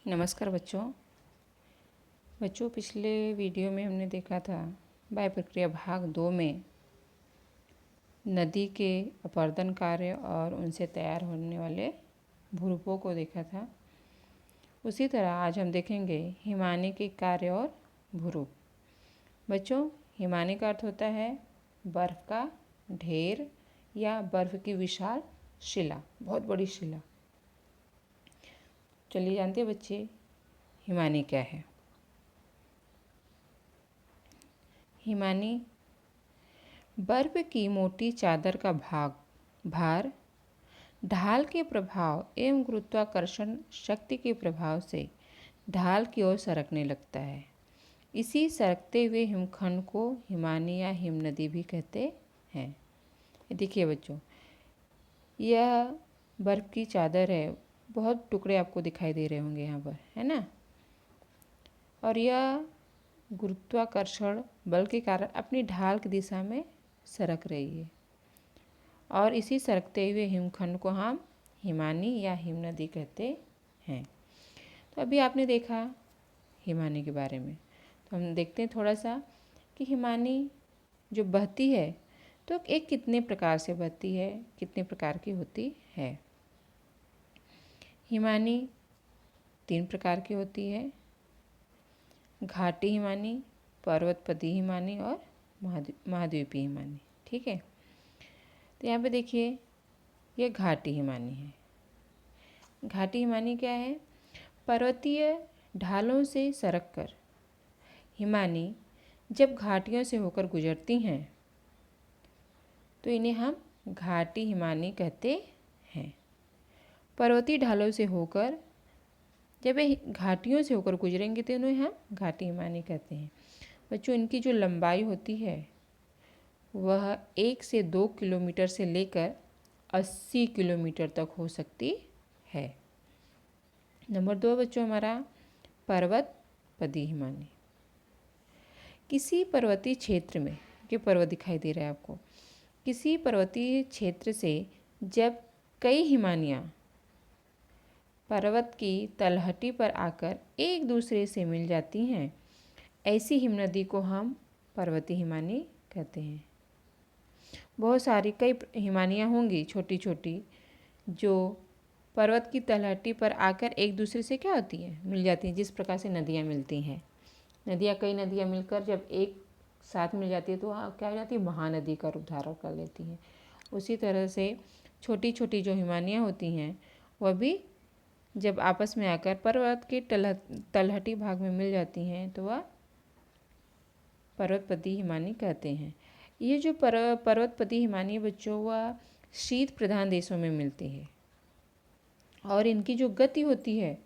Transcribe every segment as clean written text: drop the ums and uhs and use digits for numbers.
नमस्कार बच्चों पिछले वीडियो में हमने देखा था वायु प्रक्रिया भाग 2 में नदी के अपरदन कार्य और उनसे तैयार होने वाले भूरूपों को देखा था। उसी तरह आज हम देखेंगे हिमानी के कार्य और भूरूप। बच्चों, हिमानी का अर्थ होता है बर्फ़ का ढेर या बर्फ़ की विशाल शिला, बहुत बड़ी शिला। चलिए जानते हैं बच्चे हिमानी क्या है। हिमानी बर्फ की मोटी चादर का भार ढाल के प्रभाव एवं गुरुत्वाकर्षण शक्ति के प्रभाव से ढाल की ओर सरकने लगता है। इसी सरकते हुए हिमखंड को हिमानी या हिमनदी भी कहते हैं। देखिए बच्चों, यह बर्फ की चादर है, बहुत टुकड़े आपको दिखाई दे रहे होंगे यहाँ पर, है ना। और यह गुरुत्वाकर्षण बल के कारण अपनी ढाल की दिशा में सरक रही है और इसी सरकते हुए हिमखंड को हम हिमानी या हिमनदी कहते हैं। तो अभी आपने देखा हिमानी के बारे में, तो हम देखते हैं थोड़ा सा कि हिमानी जो बहती है तो एक कितने प्रकार से बहती है, कितने प्रकार की होती है। हिमानी 3 प्रकार की होती है: घाटी हिमानी, पर्वतपदी हिमानी और महाद्वीपीय हिमानी। ठीक है, तो यहाँ पे देखिए ये घाटी हिमानी है। घाटी हिमानी क्या है? पर्वतीय ढालों से सरककर हिमानी जब घाटियों से होकर गुजरती हैं तो इन्हें हम घाटी हिमानी कहते हैं। पर्वतीय ढालों से होकर जब ये घाटियों से होकर गुजरेंगे तो इन्हें हम घाटी हिमानी कहते हैं। बच्चों, इनकी जो लंबाई होती है वह 1 से 2 किलोमीटर से लेकर 80 किलोमीटर तक हो सकती है। नंबर 2 बच्चों हमारा पर्वतपदी हिमानी। किसी पर्वतीय क्षेत्र में, ये पर्वत दिखाई दे रहा है आपको, किसी पर्वतीय क्षेत्र से जब कई हिमानियाँ पर्वत की तलहटी पर आकर एक दूसरे से मिल जाती हैं, ऐसी हिमनदी को हम पर्वतीय हिमानी कहते हैं। बहुत सारी कई हिमानियाँ होंगी छोटी छोटी जो पर्वत की तलहटी पर आकर एक दूसरे से क्या होती हैं, मिल जाती हैं। जिस प्रकार से नदियाँ मिलती हैं, कई नदियाँ मिलकर जब एक साथ मिल जाती है तो वहाँ क्या हो जाती है, महानदी का रूप धारण कर लेती हैं। उसी तरह से छोटी छोटी जो हिमानियाँ होती हैं वह भी जब आपस में आकर पर्वत के तलहटी भाग में मिल जाती हैं तो वह पर्वतपदी हिमानी कहते हैं। ये जो पर्वतपदी हिमानी बच्चों, वह शीत प्रधान देशों में मिलती है और इनकी जो गति होती है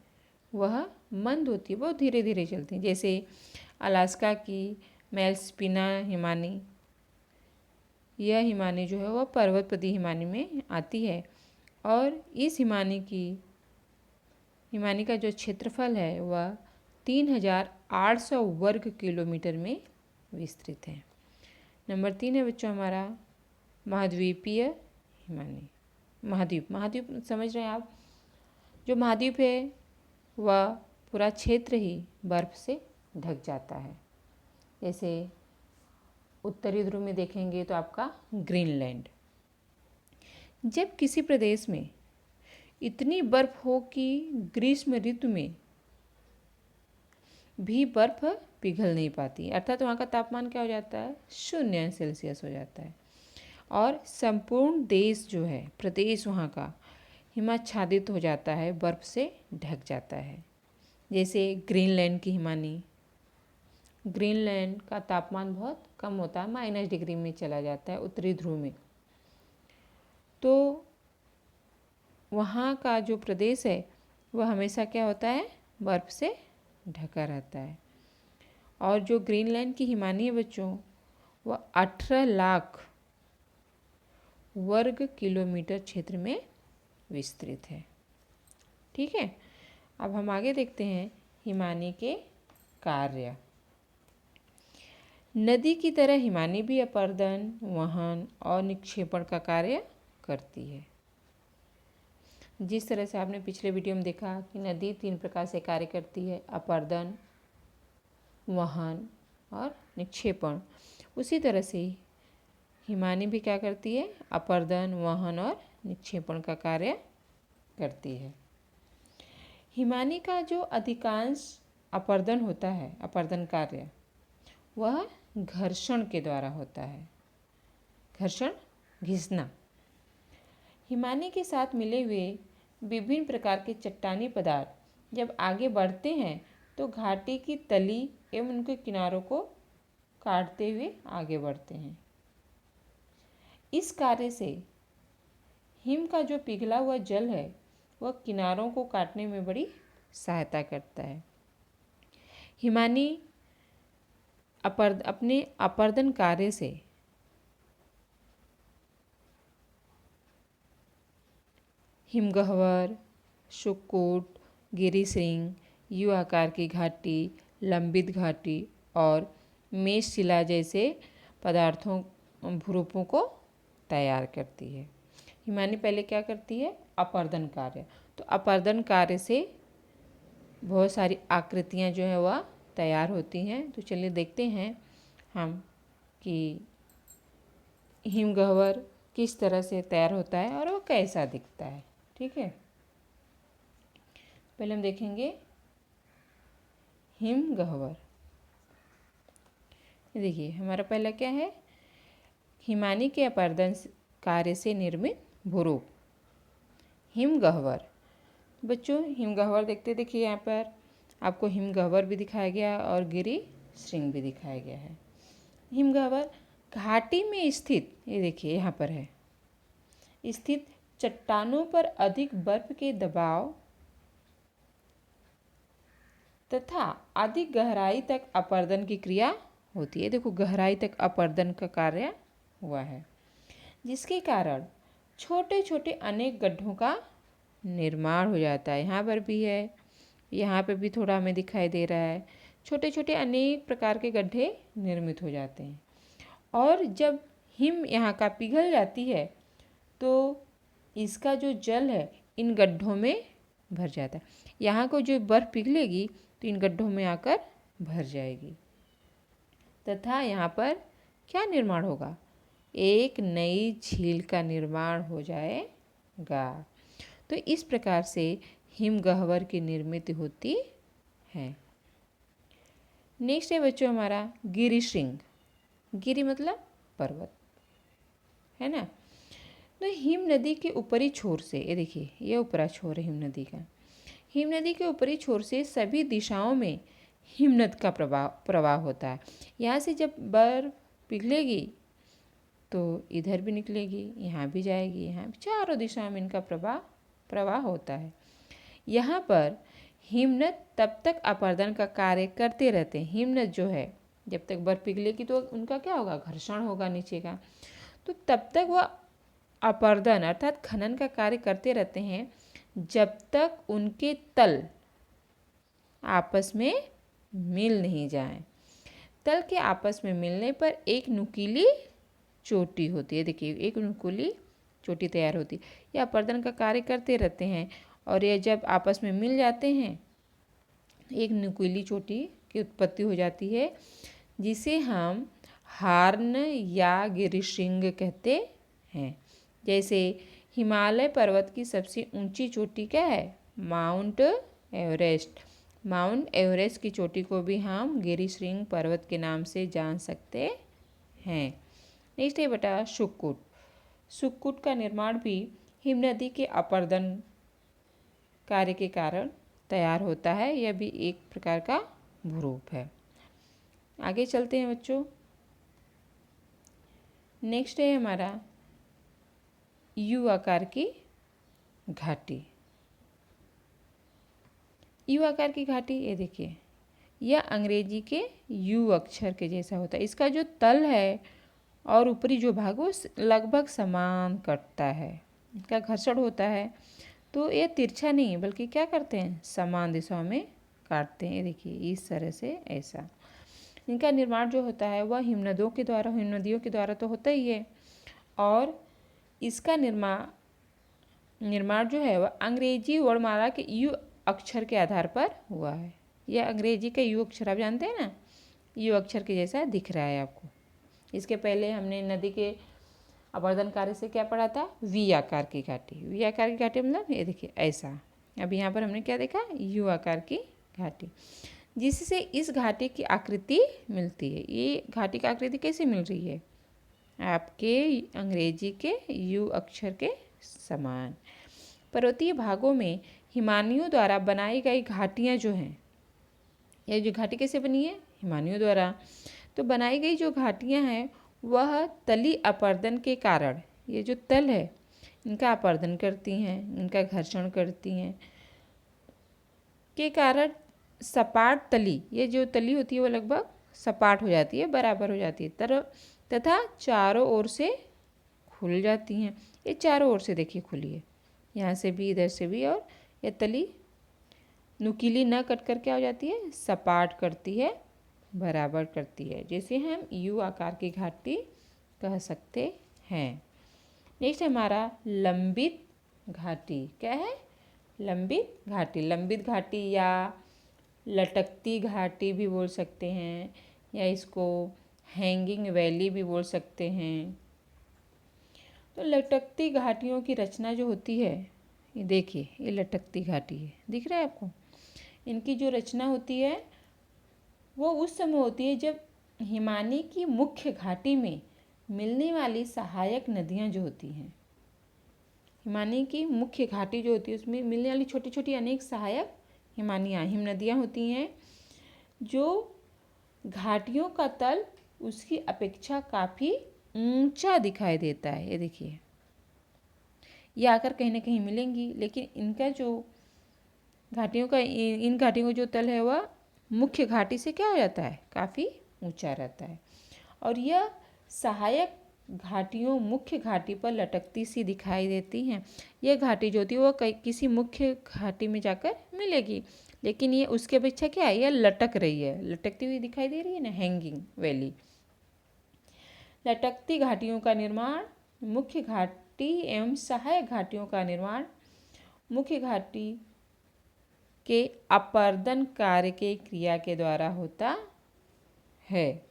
वह मंद होती है, बहुत धीरे धीरे चलती है। जैसे अलास्का की मैलस्पिना हिमानी, यह हिमानी जो है वह पर्वतपदी हिमानी में आती है और इस हिमानी का जो क्षेत्रफल है वह 3800 वर्ग किलोमीटर में विस्तृत है। नंबर 3 है बच्चों हमारा महाद्वीपीय हिमानी। महाद्वीप समझ रहे हैं आप? जो महाद्वीप है वह पूरा क्षेत्र ही बर्फ से ढक जाता है। जैसे उत्तरी ध्रुव में देखेंगे तो आपका ग्रीनलैंड। जब किसी प्रदेश में इतनी बर्फ हो कि ग्रीष्म ऋतु में भी बर्फ पिघल नहीं पाती, अर्थात वहाँ का तापमान क्या हो जाता है, 0 सेल्सियस हो जाता है और संपूर्ण देश जो है, प्रदेश वहाँ का हिमाच्छादित हो जाता है, बर्फ से ढक जाता है। जैसे ग्रीनलैंड की हिमानी, ग्रीनलैंड का तापमान बहुत कम होता है, -डिग्री में चला जाता है उत्तरी ध्रुव में, तो वहाँ का जो प्रदेश है वह हमेशा क्या होता है, बर्फ से ढका रहता है। और जो ग्रीनलैंड की हिमानी है बच्चों, वह 18 लाख वर्ग किलोमीटर क्षेत्र में विस्तृत है। ठीक है, अब हम आगे देखते हैं हिमानी के कार्य। नदी की तरह हिमानी भी अपरदन, वहन और निक्षेपण का कार्य करती है। जिस तरह से आपने पिछले वीडियो में देखा कि नदी 3 प्रकार से कार्य करती है, अपर्दन, वहन और निक्षेपण, उसी तरह से हिमानी भी क्या करती है, अपर्दन, वहन और निक्षेपण का कार्य करती है। हिमानी का जो अधिकांश अपर्दन होता है, अपर्दन कार्य, वह घर्षण के द्वारा होता है। घर्षण, घिसना। हिमानी के साथ मिले हुए विभिन्न प्रकार के चट्टानी पदार्थ जब आगे बढ़ते हैं तो घाटी की तली एवं उनके किनारों को काटते हुए आगे बढ़ते हैं। इस कार्य से हिम का जो पिघला हुआ जल है वह किनारों को काटने में बड़ी सहायता करता है। हिमानी अपने अपर्दन कार्य से हिमगह्वर, शुक्कुट, गिरिश्रृंग, यू आकार की घाटी, लंबित घाटी और मेष शिला जैसे पदार्थों भूरूपों को तैयार करती है। हिमानी पहले क्या करती है, अपर्दन कार्य। तो अपर्दन कार्य से बहुत सारी आकृतियाँ जो है वह तैयार होती हैं। तो चलिए देखते हैं हम कि हिमगह्वर किस तरह से तैयार होता है और वो कैसा दिखता है। ठीक है, पहले हम देखेंगे हिमगह्वर। देखिए हमारा पहला क्या है, हिमानी के अपर्दन कार्य से निर्मित भूरूप हिमगह्वर। बच्चों हिमगह्वर देखते, देखिए यहाँ पर आपको हिमगह्वर भी दिखाया गया और गिरिश्रृंग भी दिखाया गया है। हिमगह्वर घाटी में स्थित, ये देखिए यहाँ पर है, स्थित चट्टानों पर अधिक बर्फ के दबाव तथा अधिक गहराई तक अपर्दन की क्रिया होती है। देखो गहराई तक अपर्दन का कार्य हुआ है, जिसके कारण छोटे छोटे अनेक गड्ढों का निर्माण हो जाता है। यहाँ पर भी है, यहाँ पर भी थोड़ा हमें दिखाई दे रहा है, छोटे छोटे अनेक प्रकार के गड्ढे निर्मित हो जाते हैं। और जब हिम यहाँ का पिघल जाती है तो इसका जो जल है इन गड्ढों में भर जाता है। यहाँ को जो बर्फ़ पिघलेगी तो इन गड्ढों में आकर भर जाएगी तथा यहाँ पर क्या निर्माण होगा, एक नई झील का निर्माण हो जाएगा। तो इस प्रकार से हिमगह्वर की निर्मित होती है। नेक्स्ट है बच्चों हमारा गिरिश्रृंग। गिरि मतलब पर्वत, है ना। तो हिम नदी के ऊपरी छोर से, ये देखिए ये ऊपरा छोर है हिम नदी का। हिम नदी के ऊपरी छोर से सभी दिशाओं में हिमनद का प्रवाह होता है। यहाँ से जब बर्फ पिघलेगी तो इधर भी निकलेगी, यहाँ भी जाएगी, यहाँ भी, चारों दिशाओं में इनका प्रवाह होता है। यहाँ पर हिमनद तब तक अपर्दन का कार्य करते रहते हैं। हिमनद जो है जब तक बर्फ पिघलेगी तो उनका क्या होगा, घर्षण होगा नीचे का, तो तब तक वह अपर्दन अर्थात खनन का कार्य करते रहते हैं जब तक उनके तल आपस में मिल नहीं जाए। तल के आपस में मिलने पर एक नुकीली चोटी होती है। देखिए एक नुकीली चोटी तैयार होती है। यह अपर्दन का कार्य करते रहते हैं और ये जब आपस में मिल जाते हैं एक नुकीली चोटी की उत्पत्ति हो जाती है, जिसे हम हार्न या गिरिश्रृंग कहते हैं। जैसे हिमालय पर्वत की सबसे ऊंची चोटी क्या है, माउंट एवरेस्ट। माउंट एवरेस्ट की चोटी को भी हम गिरिश्रृंग पर्वत के नाम से जान सकते हैं। नेक्स्ट है बेटा शुक्कुट। शुक्कुट का निर्माण भी हिमनदी के अपर्दन कार्य के कारण तैयार होता है। यह भी एक प्रकार का भूरूप है। आगे चलते हैं बच्चों। नेक्स्ट है हमारा यू आकार की घाटी। यू आकार की घाटी, ये देखिए यह अंग्रेजी के यू अक्षर के जैसा होता है। इसका जो तल है और ऊपरी जो भाग वो लगभग समान कटता है। इसका घर्षण होता है तो ये तिरछा नहीं है बल्कि क्या करते हैं, समान दिशाओं में काटते हैं। देखिए इस तरह से ऐसा इनका निर्माण जो होता है वह हिमनदियों के द्वारा तो होता ही है। और इसका निर्माण निर्माण जो है वह अंग्रेजी वर्णमाला के यू अक्षर के आधार पर हुआ है। यह अंग्रेजी का यू अक्षर आप जानते हैं ना, यू अक्षर के जैसा दिख रहा है आपको। इसके पहले हमने नदी के अवर्धन कार्य से क्या पढ़ा था, वी आकार की घाटी। वी आकार की घाटी मतलब ये देखिए ऐसा। अब यहाँ पर हमने क्या देखा, यू आकार की घाटी, जिससे इस घाटी की आकृति मिलती है। ये घाटी की आकृति कैसे मिल रही है, आपके अंग्रेजी के यू अक्षर के समान। पर्वतीय भागों में हिमानियों द्वारा बनाई गई घाटियाँ जो हैं, यह जो घाटी कैसे बनी है, हिमानियों द्वारा। तो बनाई गई जो घाटियाँ हैं वह तली अपर्दन के कारण, ये जो तल है इनका अपर्दन करती हैं, इनका घर्षण करती हैं के कारण सपाट तली, ये जो तली होती है वो लगभग सपाट हो जाती है, बराबर हो जाती है तथा चारों ओर से खुल जाती हैं। ये चारों ओर से देखिए खुली है, यहाँ से भी इधर से भी, और ये तली नुकीली न कट कर क्या हो जाती है, सपाट करती है, बराबर करती है, जैसे हम यू आकार की घाटी कह सकते हैं। नेक्स्ट हमारा लंबित घाटी, क्या है, लंबित घाटी। लंबित घाटी या लटकती घाटी भी बोल सकते हैं, या इसको हैंगिंग वैली भी बोल सकते हैं। तो लटकती घाटियों की रचना जो होती है, ये देखिए ये लटकती घाटी है, दिख रहा है आपको। इनकी जो रचना होती है वो उस समय होती है जब हिमानी की मुख्य घाटी में मिलने वाली सहायक नदियाँ जो होती हैं, हिमानी की मुख्य घाटी जो होती है उसमें मिलने वाली छोटी छोटी अनेक सहायक हिमानियाँ, हिम नदियाँ होती हैं, जो घाटियों का तल उसकी अपेक्षा काफ़ी ऊंचा दिखाई देता है। ये देखिए ये आकर कहीं ना कहीं मिलेंगी, लेकिन इनका जो घाटियों का, इन घाटियों का जो तल है वह मुख्य घाटी से क्या हो जाता है, काफ़ी ऊंचा रहता है। और यह सहायक घाटियों मुख्य घाटी पर लटकती सी दिखाई देती हैं। यह घाटी जो होती है वह किसी मुख्य घाटी में जाकर मिलेगी, लेकिन ये उसके अपेक्षा क्या है, यह लटक रही है, लटकती हुई दिखाई दे रही है ना, हैंगिंग वैली। लटकती घाटियों का निर्माण, मुख्य घाटी एवं सहायक घाटियों का निर्माण मुख्य घाटी के अपर्दन कार्य के क्रिया के द्वारा होता है।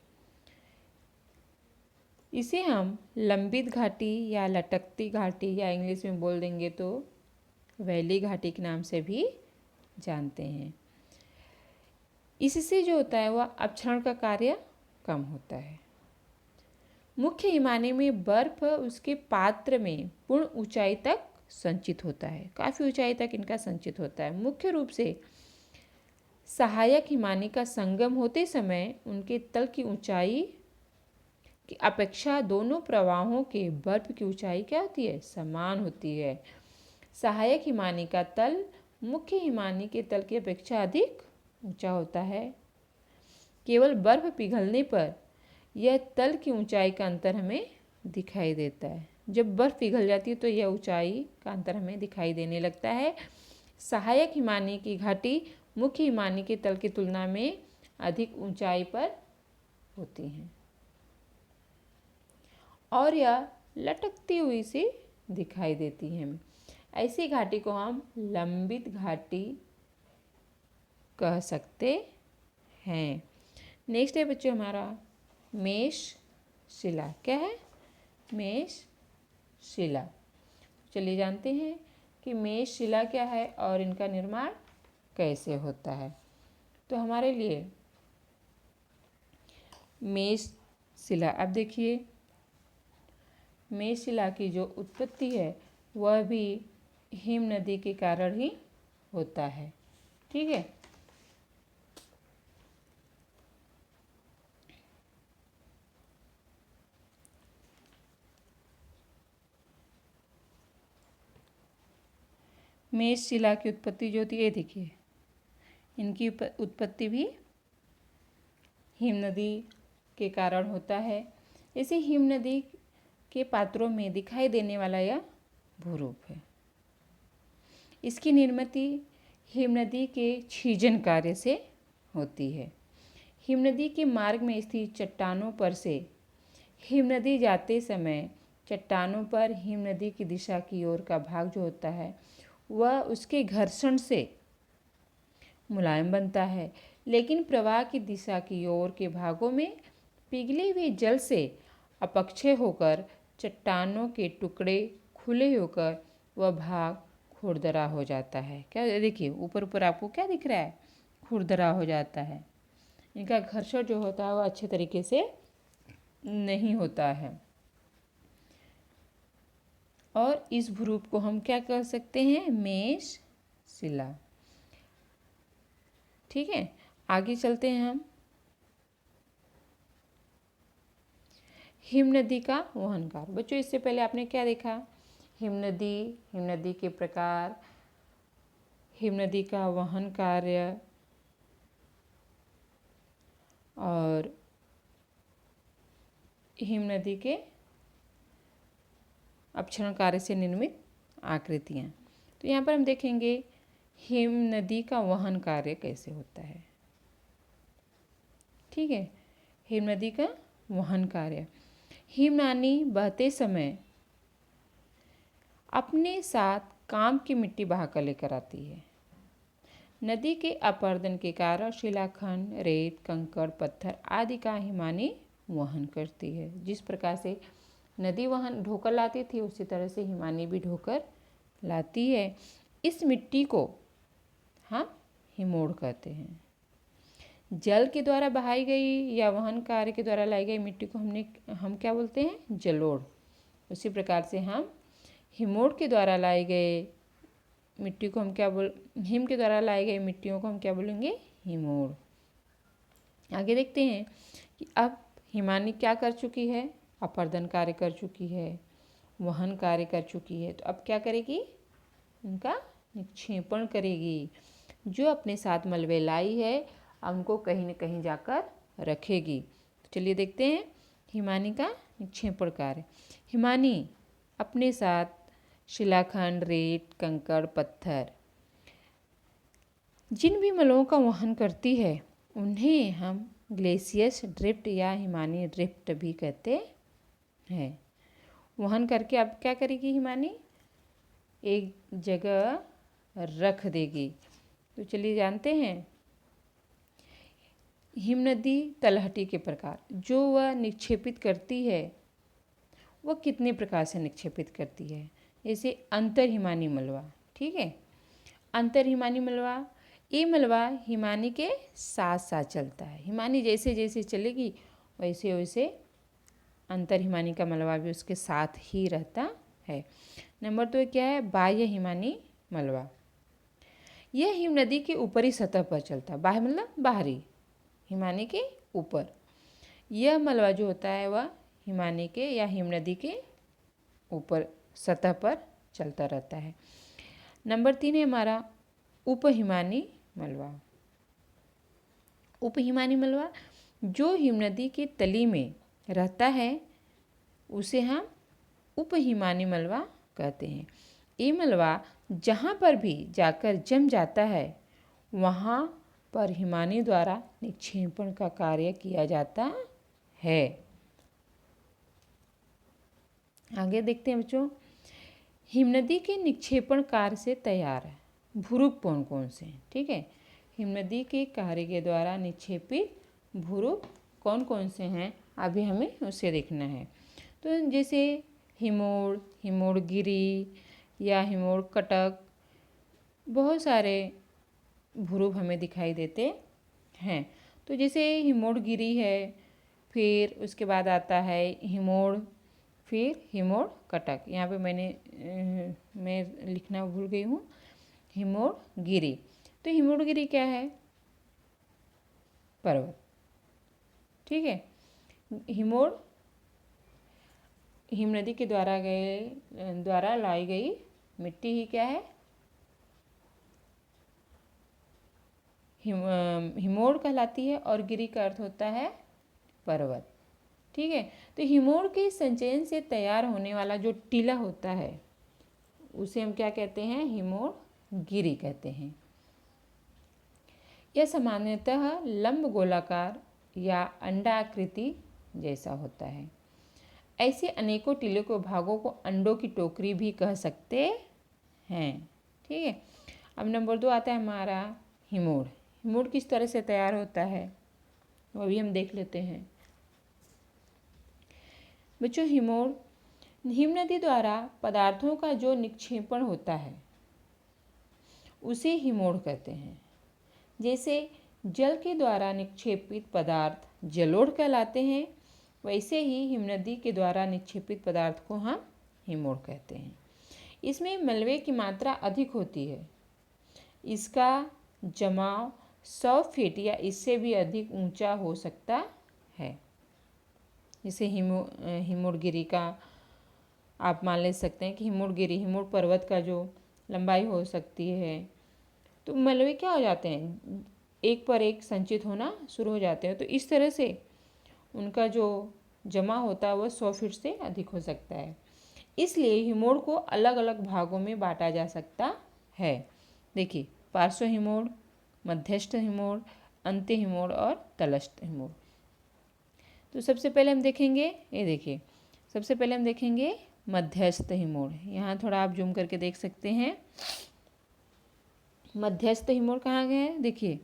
इसे हम लंबित घाटी या लटकती घाटी या इंग्लिश में बोल देंगे तो वैली घाटी के नाम से भी जानते हैं। इससे जो होता है वह अपक्षरण का कार्य कम होता है। मुख्य हिमानी में बर्फ उसके पात्र में पूर्ण ऊंचाई तक संचित होता है, काफ़ी ऊंचाई तक इनका संचित होता है। मुख्य रूप से सहायक हिमानी का संगम होते समय उनके तल की ऊंचाई की अपेक्षा दोनों प्रवाहों के बर्फ की ऊंचाई क्या होती है, समान होती है। सहायक हिमानी का तल मुख्य हिमानी के तल की अपेक्षा अधिक ऊंचा होता है। केवल बर्फ पिघलने पर यह तल की ऊंचाई का अंतर हमें दिखाई देता है। जब बर्फ पिघल जाती है तो यह ऊंचाई का अंतर हमें दिखाई देने लगता है। सहायक हिमानी की घाटी मुख्य हिमानी के तल की तुलना में अधिक ऊंचाई पर होती हैं और यह लटकती हुई सी दिखाई देती हैं। ऐसी घाटी को हम लंबित घाटी कह सकते हैं। नेक्स्ट है बच्चों हमारा मेष शिला। क्या है, मेष शिला। चलिए जानते हैं कि मेष शिला क्या है और इनका निर्माण कैसे होता है। तो हमारे लिए मेष शिला, अब देखिए मेष शिला की जो उत्पत्ति है वह भी हिम नदी के कारण ही होता है। ठीक है, मेष शिला की उत्पत्ति जो होती है, देखिए इनकी उत्पत्ति भी हिम नदी के कारण होता है। इसे हिम नदी के पात्रों में दिखाई देने वाला यह भूरूप है। इसकी निर्मिति हिम नदी के छीजन कार्य से होती है। हिम नदी के मार्ग में स्थित चट्टानों पर से हिम नदी जाते समय चट्टानों पर हिम नदी की दिशा की ओर का भाग जो होता है वह उसके घर्षण से मुलायम बनता है, लेकिन प्रवाह की दिशा की ओर के भागों में पिघले हुए जल से अपक्षय होकर चट्टानों के टुकड़े खुले होकर वह भाग खुरदरा हो जाता है। क्या देखिए ऊपर ऊपर आपको क्या दिख रहा है, खुरदरा हो जाता है। इनका घर्षण जो होता है वह अच्छे तरीके से नहीं होता है और इस भूरूप को हम क्या कह सकते हैं, मेष शिला। ठीक है, आगे चलते हैं हम। हिम नदी का वहन कार्य। बच्चों इससे पहले आपने क्या देखा, हिम नदी के प्रकार, हिम नदी का वहन कार्य और हिम नदी के अपक्षरण कार्य से निर्मित आकृतियाँ। तो यहाँ पर हम देखेंगे हिम नदी का वहन कार्य कैसे होता है। ठीक है, हिम नदी का वहन कार्य। हिमनानी बहते समय अपने साथ काम की मिट्टी बहाकर लेकर आती है। नदी के अपरदन के कारण शिलाखंड, रेत, कंकड़, पत्थर आदि का हिमानी वहन करती है। जिस प्रकार से नदी वहन ढोकर लाती थी उसी तरह से हिमानी भी ढोकर लाती है। इस मिट्टी को हम हिमोड़ कहते हैं। जल के द्वारा बहाई गई या वहन कार्य के द्वारा लाई गई मिट्टी को हम क्या बोलते हैं, जलोढ़। उसी प्रकार से हम हिमोड़ के द्वारा लाए गए मिट्टी को हम हिम के द्वारा लाई गई मिट्टियों को हम क्या बोलेंगे, हिमोड़। आगे देखते हैं कि अब हिमानी क्या कर चुकी है, अपरदन कार्य कर चुकी है, वहन कार्य कर चुकी है। तो अब क्या करेगी, उनका निक्षेपण करेगी। जो अपने साथ मलबे लाई है अब उनको कहीं न कहीं जाकर रखेगी। तो चलिए देखते हैं हिमानी का निक्षेपण कार्य। हिमानी अपने साथ शिलाखंड, रेत, कंकड़, पत्थर जिन भी मलबों का वहन करती है उन्हें हम ग्लेशियस ड्रिफ्ट या हिमानी ड्रिफ्ट भी कहते हैं। वहन करके अब क्या करेगी हिमानी, एक जगह रख देगी। तो चलिए जानते हैं हिम नदी तलहटी के प्रकार। जो वह निक्षेपित करती है वह कितने प्रकार से निक्षेपित करती है। जैसे अंतर हिमानी मलबा। ठीक है, अंतर हिमानी मलबा, ये मलबा हिमानी के साथ साथ चलता है। हिमानी जैसे जैसे चलेगी वैसे वैसे अंतर हिमानी का मलबा भी उसके साथ ही रहता है। नंबर 2 क्या है, बाह्य हिमानी मलबा। यह हिम नदी के ऊपरी सतह पर चलता है। बाह्य मतलब बाहरी, हिमानी के ऊपर। यह मलबा जो होता है वह हिमानी के या हिम नदी के ऊपर सतह पर चलता रहता है। नंबर 3 है हमारा उपहिमानी मलबा। उपहिमानी मलबा जो हिम नदी की तली में रहता है उसे हम उपहिमानी मलबा कहते हैं। ये मलबा जहाँ पर भी जाकर जम जाता है वहाँ पर हिमानी द्वारा निक्षेपण का कार्य किया जाता है। आगे देखते हैं बच्चों, हिम नदी के निक्षेपण कार्य से तैयार है भूरूप कौन कौन से हैं। ठीक है, हिम नदी के कार्य के द्वारा निक्षेपित भूरूप कौन कौन से हैं अभी हमें उसे देखना है। तो जैसे हिमोड़, हिमोड़गिरी या हिमोड़ कटक, बहुत सारे भूरूप हमें दिखाई देते हैं। तो जैसे हिमोड़गिरी है, फिर उसके बाद आता है हिमोड़, फिर हिमोड़ कटक। यहाँ पे मैं लिखना भूल गई हूँ, हिमोड़गिरी। तो हिमोड़गिरी क्या है, पर्वत। ठीक है, हिमोड़ हिम नदी के द्वारा लाई गई मिट्टी ही क्या है, हिमोड़ कहलाती है और गिरी का अर्थ होता है पर्वत। ठीक है, तो हिमोड़ के संचयन से तैयार होने वाला जो टीला होता है उसे हम क्या कहते हैं, हिमोड़ गिरी कहते हैं। यह सामान्यतः लंब गोलाकार या अंडाकृति जैसा होता है। ऐसे अनेकों टीले को भागों को अंडों की टोकरी भी कह सकते हैं। ठीक है। अब नंबर 2 आता है हमारा हिमोड़। हिमोड़ किस तरह से तैयार होता है वो भी हम देख लेते हैं। बच्चों, हिमोड़ हिम नदी द्वारा पदार्थों का जो निक्षेपण होता है उसे हिमोड़ कहते हैं। जैसे जल के द्वारा निक्षेपित पदार्थ जलोढ़ कहलाते हैं, वैसे ही हिमनदी के द्वारा निक्षेपित पदार्थ को हम हिमोड़ कहते हैं। इसमें मलबे की मात्रा अधिक होती है। इसका जमाव 100 फीट या इससे भी अधिक ऊंचा हो सकता है। जैसे हिमोड़गिरी का आप मान ले सकते हैं कि हिमोड़ पर्वत का जो लंबाई हो सकती है, तो मलबे क्या हो जाते हैं, एक पर एक संचित होना शुरू हो जाते हैं। तो इस तरह से उनका जो जमा होता है वह 100 फीट से अधिक हो सकता है। इसलिए हिमोड़ को अलग अलग भागों में बांटा जा सकता है। देखिए, पार्श्व हिमोड़, मध्यस्थ हिमोड़, अंत्य हिमोड़ और तलस्थ हिमोड़। तो सबसे पहले हम देखेंगे, ये देखिए, सबसे पहले हम देखेंगे मध्यस्थ हिमोड़। यहाँ थोड़ा आप जूम करके देख सकते हैं। मध्यस्थ हिमोड़ कहाँ गए हैं, देखिए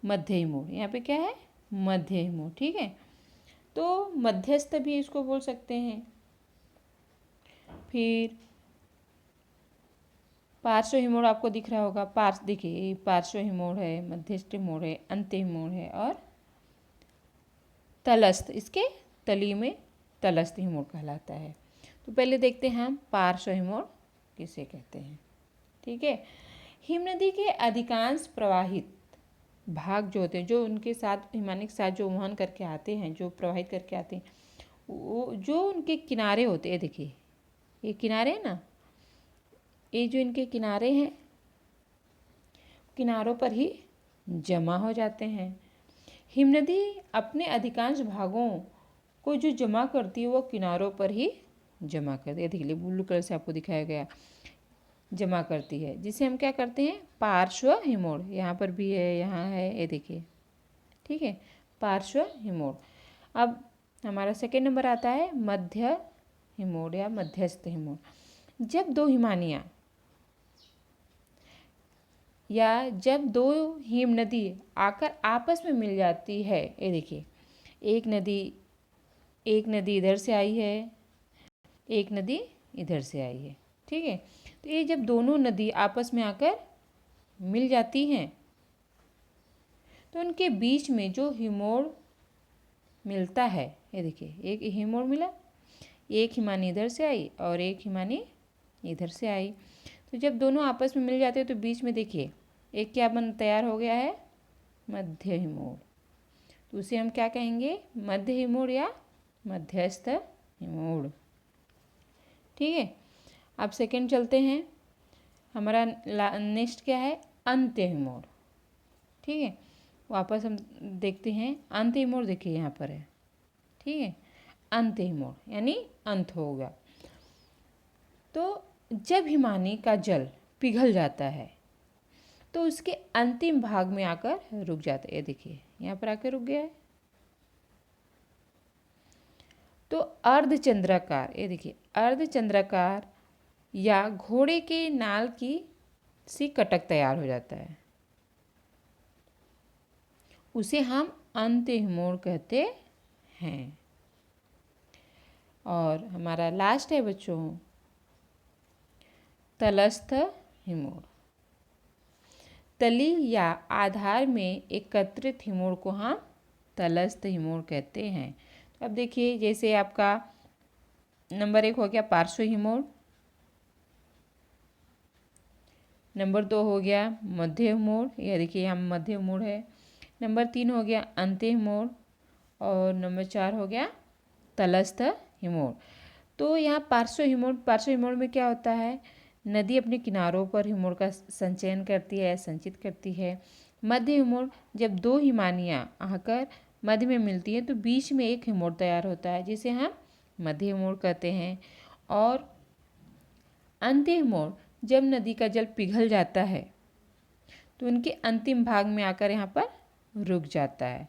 मध्य हिमोड़, यहाँ पे क्या है, मध्य हिमोड़। ठीक है, तो मध्यस्थ भी इसको बोल सकते हैं। फिर पार्श्व हिमोड़ आपको दिख रहा होगा, देखिए पार्श्व हिमोड़ है, मध्यस्थ हिमोड़ है, अंत्य हिमोड़ है और तलस्थ, इसके तली में तलस्थ हिमोड़ कहलाता है। तो पहले देखते हैं हम पार्श्व हिमोड़ किसे कहते हैं। ठीक है, हिमनदी के अधिकांश प्रवाहित भाग जो होते हैं, जो उनके साथ हिमानी के साथ जो वहन करके आते हैं, जो प्रवाहित करके आते हैं, वो जो उनके किनारे होते हैं, देखिए ये किनारे हैं ना, ये जो इनके किनारे हैं, किनारों पर ही जमा हो जाते हैं। हिमनदी अपने अधिकांश भागों को जो जमा करती है वो किनारों पर ही जमा करती है। देखिए ब्लू कलर से आपको दिखाया गया, जमा करती है, जिसे हम क्या करते हैं, पार्श्व हिमोड़। यहाँ पर भी है, यहाँ है, ये देखिए। ठीक है, पार्श्व हिमोड़। अब हमारा सेकेंड नंबर आता है मध्य हिमोड़ या मध्यस्थ हिमोड़। जब दो हिमानियाँ या जब दो हिम नदी आकर आपस में मिल जाती है, ये देखिए, एक नदी इधर से आई है, एक नदी इधर से आई है। ठीक है, तो ये जब दोनों नदी आपस में आकर मिल जाती हैं तो उनके बीच में जो हिमोड़ मिलता है, ये देखिए एक हिमोड़ मिला, एक हिमानी इधर से आई और एक हिमानी इधर से आई। तो जब दोनों आपस में मिल जाते हैं तो बीच में देखिए एक क्या तैयार हो गया है, मध्य हिमोड़। तो उसे हम क्या कहेंगे, मध्य हिमोड़ या मध्यस्थ हिमोड़। ठीक है, अब सेकंड चलते हैं। हमारा नेक्स्ट क्या है, अंत्य हिमोड़। ठीक है, वापस हम देखते हैं अंत्य हिमोड़। देखिए यहाँ पर है। ठीक है, अंत्य हिमोड़ यानी अंत होगा। तो जब हिमानी का जल पिघल जाता है तो उसके अंतिम भाग में आकर रुक जाता है। ये देखिए यहाँ पर आकर रुक गया है। तो अर्धचंद्राकार, ये देखिए अर्धचंद्राकार या घोड़े के नाल की सी कटक तैयार हो जाता है, उसे हम अंत्य हिमोड़ कहते हैं। और हमारा लास्ट है बच्चों तलस्थ हिमोड़। तली या आधार में एकत्रित हिमोड़ को हम तलस्थ हिमोड़ कहते हैं। तो अब देखिए, जैसे आपका नंबर 1 हो गया पार्श्व हिमोड़, नंबर 2 हो गया मध्य हिमोड़, यह देखिए यहाँ मध्य हिमोड़ है। नंबर 3 हो गया अंत्य हिमोड़ और नंबर 4 हो गया तलस्थ हिमोड़। तो यहाँ पार्श्व हिमोड़ में क्या होता है, नदी अपने किनारों पर हिमोड़ का संचयन करती है, संचित करती है। मध्य हिमोड़, जब दो हिमानियाँ आकर मध्य में मिलती हैं तो बीच में एक हिमोड़ तैयार होता है, जिसे हम मध्य हिमोड़ कहते हैं। और अंत्य हिमोड़, जब नदी का जल पिघल जाता है तो उनके अंतिम भाग में आकर यहाँ पर रुक जाता है।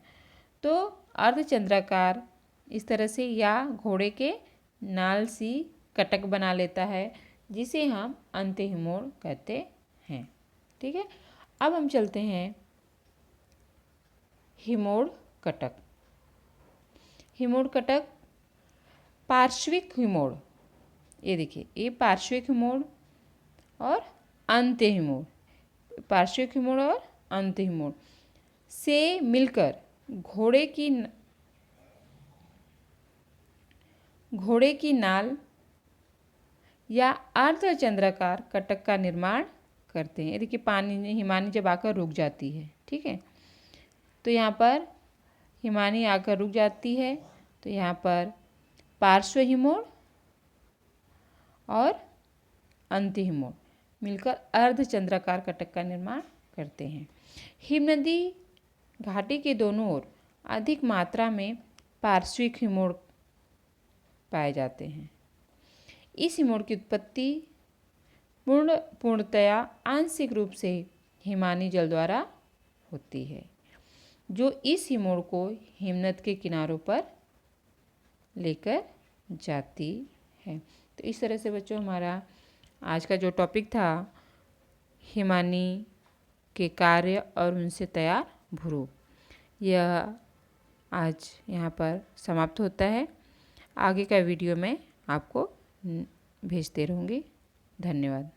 तो अर्धचंद्राकार इस तरह से, या घोड़े के नाल सी कटक बना लेता है, जिसे हम अंतहिमोड़ कहते हैं। ठीक है, अब हम चलते हैं हिमोड़ कटक। हिमोड़ कटक पार्श्विक हिमोड़, ये देखिए, ये पार्श्विक हिमोड़ और अंत्य हिमोड़, पार्श्विक हिमोड़ और अंत्य हिमोड़ से मिलकर घोड़े की नाल या अर्धचंद्राकार कटक का निर्माण करते हैं। देखिए, पानी हिमानी जब आकर रुक जाती है, ठीक है, तो यहाँ पर हिमानी आकर रुक जाती है, तो यहाँ पर पार्श्व हिमोड़ और अंत्य हिमोड़ मिलकर अर्धचंद्राकार कटक का निर्माण करते हैं। हिमनदी घाटी के दोनों ओर अधिक मात्रा में पार्श्विक हिमोड़ पाए जाते हैं। इस हिमोड़ की उत्पत्ति पूर्णतया आंशिक रूप से हिमानी जल द्वारा होती है, जो इस हिमोड़ को हिमनद के किनारों पर लेकर जाती है। तो इस तरह से बच्चों हमारा आज का जो टॉपिक था, हिमानी के कार्य और उनसे तैयार भूरूप, यह आज यहाँ पर समाप्त होता है। आगे का वीडियो मैं आपको भेजते रहूँगी। धन्यवाद।